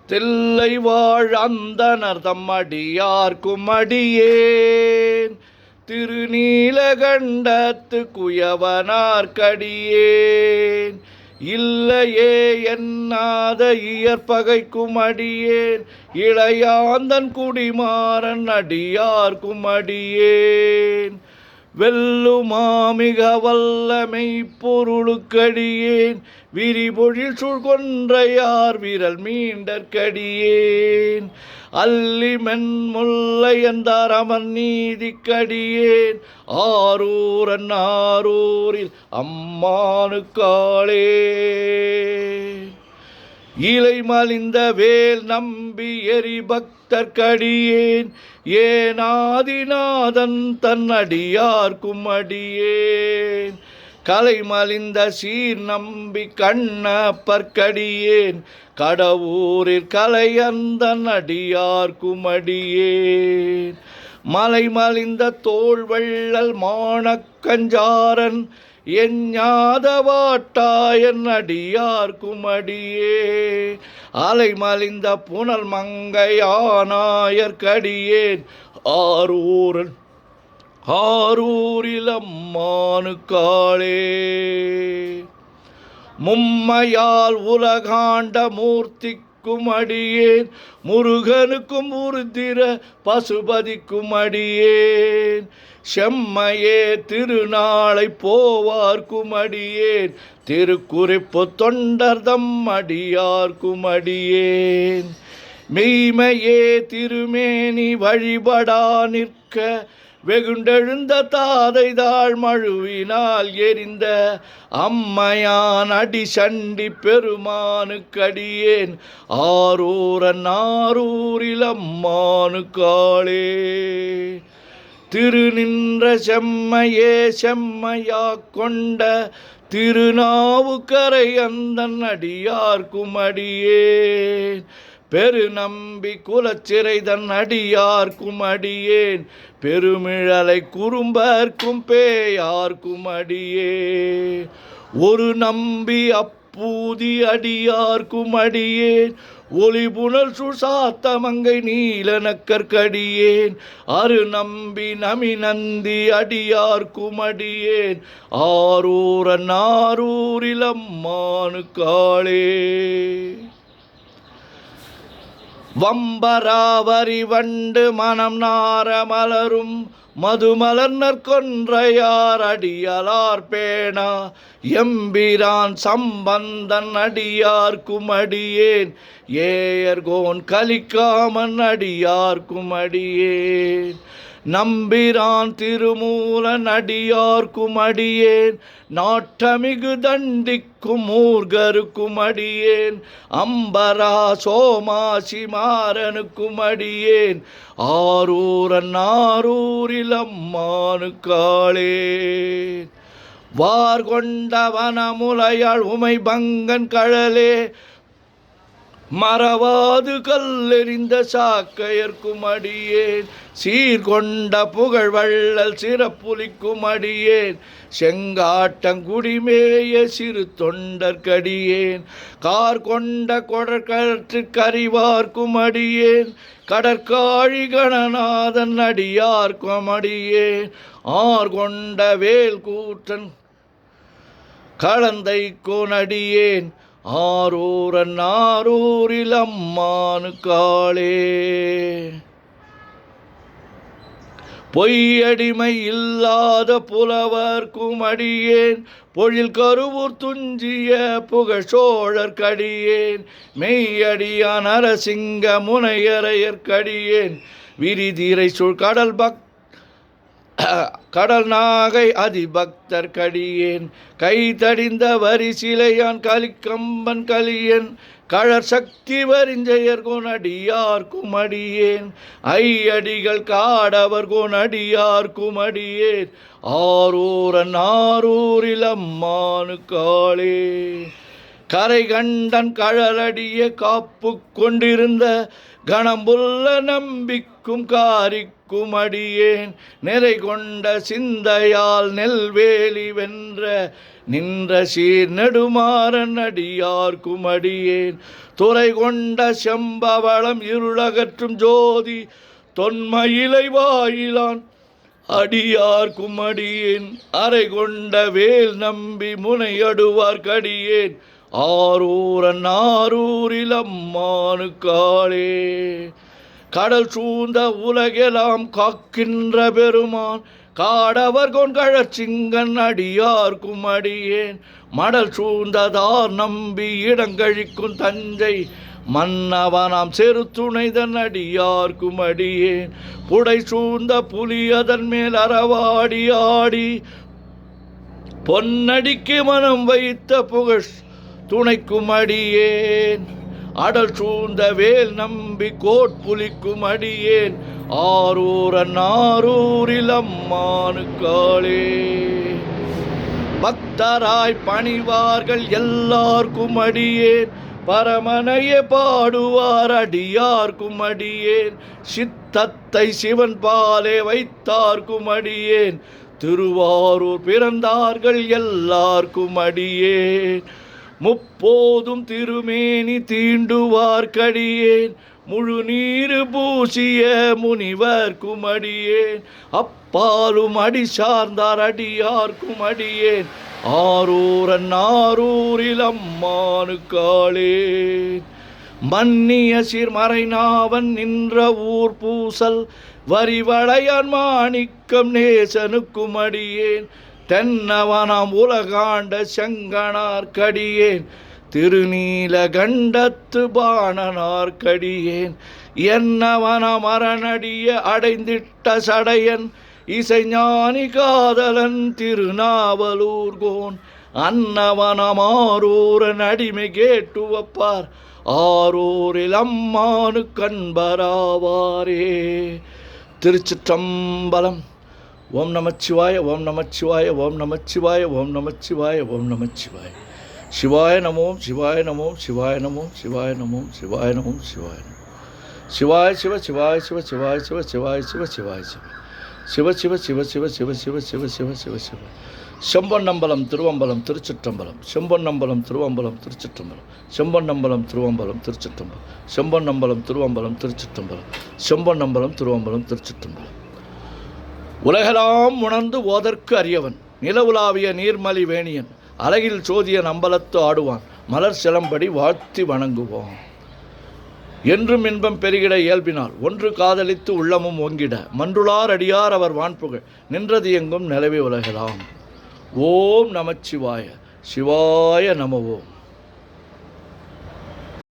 தில்லை வாழ் அந்தணர் தம்மடியார்க்கும் அடியேன் திருநீலகண்டத்து குயவனார்க்கடியேன் இல்லையே என்னாத இயற்பகைக்கும் அடியேன் இளையாந்தன் குடிமாறன் அடியார்க்கும் அடியேன் வெல்லுமாமிக வல்லமை பொருளுக்கடியேன் விரிபொழில் சூழ்கொன்றையார் விரல் மீண்டற்கடியேன் அல்லி மென்முல்லையந்தார் அமர் நீதிக்கடியேன் ஆரூரன் ஆரூரில் அம்மானுக்காளே இலை மலிந்த வேல் நம்பி எரி பக்தர்க்கடியேன் ஏனாதிநாதன் தன்னடியார்க்கும் அடியேன் கலை மலிந்த சீர் நம்பி கண்ணப்பர்க்கடியேன் கடவுரில் கலையந்தன் அடியார்க்கும் அடியேன் மலை மலிந்த தோள் வள்ளல் மானக்கஞ்சாரன் எஞ்ஞாதவாட்டாயன் அடியார்க்கும் அடியே அலை மலிந்த புனல் மங்கையானாயர்க்கடியேன் ஆரூரில் அம்மானுக்காளே மும்மையால் உலகாண்ட மூர்த்திக்கும் அடியேன் முருகனுக்கும் உருத்திர பசுபதிக்கும் அடியேன் செம்மையே திருநாளை போவார்க்கும் அடியேன் திருக்குறிப்பு தொண்டர்தம் அடியார்க்கும் அடியேன் மெய்மையே திருமேனி வழிபடா நிற்க வெகுண்டெழுந்த தாதைதாள் மழுவினால் எரிந்த அம்மையான் அடி சண்டி பெருமானுக்கடியேன் ஆரூரன் ஆரூரில் அம்மானுக்காளே திருநின்ற செம்மையே செம்மையா கொண்ட திருநாவுக்கரை அந்தன் அடியார்க்கும் அடியேன் பெருநம்பி குலச்சிறை தன் அடியார்க்கும் அடியேன் பெருமிழலை குறும்பர்க்கும் பேயார்க்கும் அடியேன் ஒரு நம்பி அப்பூதி அடியார்க்கும் அடியேன் ஒளிபுணல் சுசாத்தமங்கை நீலனக்கற்கடியேன் அரு நம்பி நமி நந்தி அடியார்க்கும் அடியேன் ஆரூரன் ஆரூரில் அம்மானுக்காளே வம்பராவரி வண்டு மனம் நார மலரும் மதுமலர்னர் கொன்றையார் அடியலார் பேணா எம்பிரான் சம்பந்தன் அடியார்க்கும் அடியேன் ஏயர்கோன் கலிக்காமன் அடியார்க்கும் அடியேன் நம்பிரான் திருமூலன் அடியார்க்கும் அடியேன் நாட்டமிகு தண்டிக்கும் மூர்கருக்கும் அடியேன் அம்பரா சோமாசி மாறனுக்கும் அடியேன் ஆரூரன் ஆரூரில் அம்மானுக்காளே வார்கொண்ட வனமுலையாள் உமை பங்கன் கழலே மறவாது கல்லெறிந்த சாக்கையர்க்கும் அடியேன் சீர்கொண்ட புகழ் வள்ளல் சிறப்புலிக்கும் அடியேன் செங்காட்டங்குடிமேய சிறு தொண்டர்க்கடியேன் கார் கொண்ட கொடற்கறிவார்க்கும் அடியேன் கடற்காழி கணநாதன் அடியார்க்கும் அடியேன் ஆர் கொண்ட வேல் கூற்றன் கலந்தை கோனடியேன் ஆரூரன் ஆரூரில் அம்மானுக்காளே பொய்யடிமை இல்லாத புலவர்க்கும் அடியேன் பொழில் கருவூர் துஞ்சிய புகழ் சோழர்க்கடியேன் மெய்யடியான் அரசிங்க முனையரையர்க்கடியேன் விரிதிரை சூழ் கடல் நாகை அதிபக்தர்க்கடியேன் கை தடிந்த வரிசிலையான் கலிக்கம்பன் கலியன் கழற் சக்தி வரிஞ்செயர் கோனடியார்க்கும் அடியேன் ஐயடிகள் காடவர் கோனடியார்க்கும் அடியேன் ஆரூரன் ஆரூரில் அம்மானுக்காளே கரை கண்டன் கழலடிய காப்பு கொண்டிருந்த கணம்புல்ல நம்பிக்கும் காரிக்கும் நிற்கும் அடியேன் நிறை கொண்ட சிந்தையால் நெல்வேலி வென்ற நின்ற சீர் நெடுமாறன் அடியார்க்கும் அடியேன் துறை கொண்ட செம்பவளம் இருளகற்றும் ஜோதி தொன்மயிலை வாயிலான் அடியார்க்கும் அடியேன் அறை கொண்ட வேல் நம்பி முனையடுவார் கடியேன் ஆரூரன் ஆரூரில் அம்மானுக்காளே. கடல் சூழ்ந்த உலகெல்லாம் காக்கின்ற பெருமான் காடவர் கொண்கழற் சிங்கன் அடியார்க்கும் அடியேன் மடல் சூழ்ந்ததார் நம்பி இடங்கழிக்கும் தஞ்சை மன்னவனாம் செரு துணைதன் அடியார்க்கும் அடியேன் புடை சூழ்ந்த புலியதன் மேல் அறவாடி ஆடி பொன்னடிக்கு மனம் வைத்த புகழ் துணைக்கும் அடியேன் அடல் சூழ்ந்த வேல் நம்பி கோட்புலிக்கும் அடியேன் ஆரூரன் ஆரூரில் அம்மானுக்காளே. பக்தராய் பணிவார்கள் எல்லார்க்கும் அடியேன் பரமனையே பாடுவார் அடியார்க்கும் அடியேன் சித்தத்தை சிவன் பாலே வைத்தார்க்கும் அடியேன் திருவாரூர் பிறந்தார்கள் எல்லார்க்கும் அடியேன் முப்போதும் திருமேனி தீண்டுவார் கடியேன் முழு நீரு பூசிய முனிவர்க்கும் அடியேன் அப்பாலும் அடி சார்ந்தார் அடியார்க்கும் அடியேன் ஆரூரன் ஆரூரில் அம்மானுக்காளே. மன்னிய சீர்மறைநாவன் நின்ற ஊர் பூசல் வரிவளையான் மாணிக்கம் நேசனுக்கும் அடியேன் தென்னவனாம் உலகாண்ட செங்கனார் கடியேன் திருநீலகண்டத்து பாணனார் கடியேன் என்னவனாம் அரணடிய அடைந்திட்ட சடையன் இசைஞானி காதலன் திருநாவலூர்கோன் அன்னவனம் ஆரூரன் அடிமை கேட்டு வப்பார் ஆரூரில் அம்மானு கண்பராவாரே. திருச்சிற்றம்பலம். ஓம் நமச்சிவாய ஓம் நமச்சிவாய ஓம் நமச்சிவாய ஓம் நமச்சிவாய ஓம் நமச்சிவாய. சிவாய நமோ சிவாய நமோ சிவாய நமோ சிவாய நமோ சிவாய நமோ சிவாய நமோ சிவாய சிவ சிவாய சிவ சிவாய சிவ சிவாய சிவ சிவாய சிவ சிவ சிவ சிவ சிவ சிவ சிவ சிவ சிவ சிவ சிவ. செம்பொன்னம்பலம் திருவம்பலம் திருச்சிற்றம்பலம் செம்பொன்னம்பலம் திருவம்பலம் திருச்சிற்றம்பலம் செம்பொன்னம்பலம் திருவம்பலம் திருச்சிற்றம்பலம் செம்பொன்னம்பலம் திருவம்பலம் திருச்சிற்றம்பலம் செம்பொன்னம்பலம் திருவம்பலம் திருச்சிற்றம்பலம். உலகெல்லாம் உணர்ந்து ஓதற்கு அறியவன் நிலவுலாவிய நீர்மலி வேணியன் அழகில் சோதிய நம்பலத்து ஆடுவான் மலர் சிலம்படி வாழ்த்தி வணங்குவான். என்றும் இன்பம் பெருகிட இயல்பினால் ஒன்று காதலித்து உள்ளமும் ஓங்கிட மன்றுளார் அடியார் அவர் வான்புகழ் நின்றது எங்கும் நிலவே உலகலாம். ஓம் நமச்சிவாய சிவாய நமவோம்.